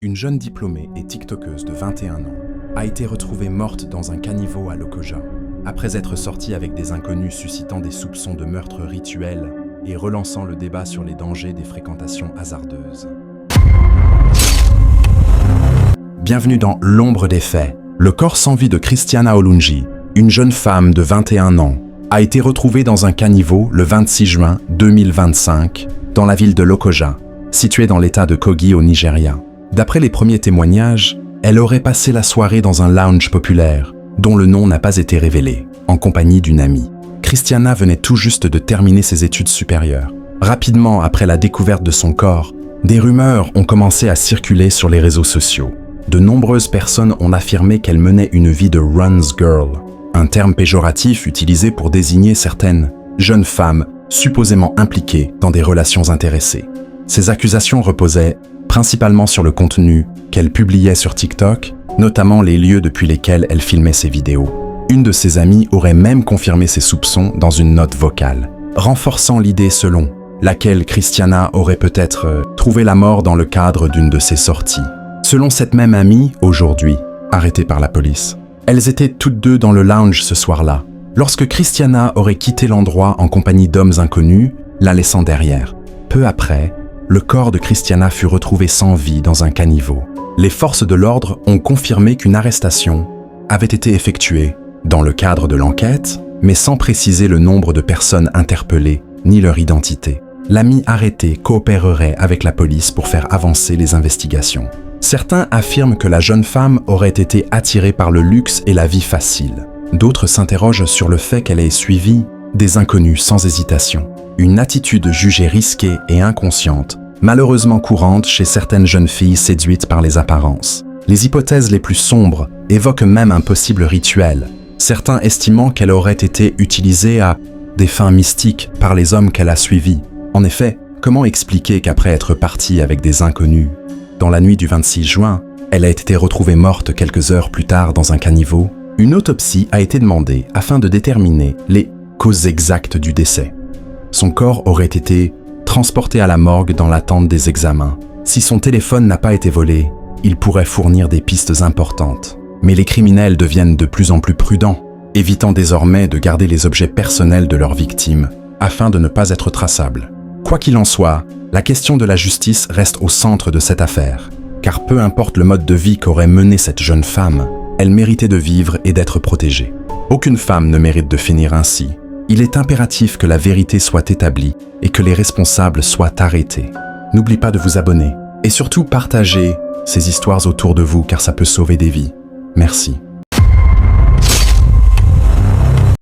Une jeune diplômée et tiktokeuse de 21 ans a été retrouvée morte dans un caniveau à Lokoja, après être sortie avec des inconnus suscitant des soupçons de meurtre rituel et relançant le débat sur les dangers des fréquentations hasardeuses. Bienvenue dans L'ombre des faits. Le corps sans vie de Christiana Olunji, une jeune femme de 21 ans, a été retrouvé dans un caniveau le 26 juin 2025 dans la ville de Lokoja, située dans l'état de Kogi au Nigeria. D'après les premiers témoignages, elle aurait passé la soirée dans un lounge populaire, dont le nom n'a pas été révélé, en compagnie d'une amie. Christiana venait tout juste de terminer ses études supérieures. Rapidement après la découverte de son corps, des rumeurs ont commencé à circuler sur les réseaux sociaux. De nombreuses personnes ont affirmé qu'elle menait une vie de runs girl, un terme péjoratif utilisé pour désigner certaines jeunes femmes supposément impliquées dans des relations intéressées. Ces accusations reposaient principalement sur le contenu qu'elle publiait sur TikTok, notamment les lieux depuis lesquels elle filmait ses vidéos. Une de ses amies aurait même confirmé ses soupçons dans une note vocale, renforçant l'idée selon laquelle Christiana aurait peut-être trouvé la mort dans le cadre d'une de ses sorties. Selon cette même amie, aujourd'hui, arrêtée par la police, elles étaient toutes deux dans le lounge ce soir-là, lorsque Christiana aurait quitté l'endroit en compagnie d'hommes inconnus, la laissant derrière. Peu après, le corps de Christiana fut retrouvé sans vie dans un caniveau. Les forces de l'ordre ont confirmé qu'une arrestation avait été effectuée dans le cadre de l'enquête, mais sans préciser le nombre de personnes interpellées ni leur identité. L'ami arrêté coopérerait avec la police pour faire avancer les investigations. Certains affirment que la jeune femme aurait été attirée par le luxe et la vie facile. D'autres s'interrogent sur le fait qu'elle ait suivi des inconnus sans hésitation. Une attitude jugée risquée et inconsciente, malheureusement courante chez certaines jeunes filles séduites par les apparences. Les hypothèses les plus sombres évoquent même un possible rituel, certains estimant qu'elle aurait été utilisée à des fins mystiques par les hommes qu'elle a suivis. En effet, comment expliquer qu'après être partie avec des inconnus, dans la nuit du 26 juin, elle a été retrouvée morte quelques heures plus tard dans un caniveau? Une autopsie a été demandée afin de déterminer les causes exactes du décès. Son corps aurait été transporté à la morgue dans l'attente des examens. Si son téléphone n'a pas été volé, il pourrait fournir des pistes importantes. Mais les criminels deviennent de plus en plus prudents, évitant désormais de garder les objets personnels de leurs victimes, afin de ne pas être traçables. Quoi qu'il en soit, la question de la justice reste au centre de cette affaire, car peu importe le mode de vie qu'aurait mené cette jeune femme, elle méritait de vivre et d'être protégée. Aucune femme ne mérite de finir ainsi. Il est impératif que la vérité soit établie et que les responsables soient arrêtés. N'oubliez pas de vous abonner et surtout partagez ces histoires autour de vous car ça peut sauver des vies. Merci.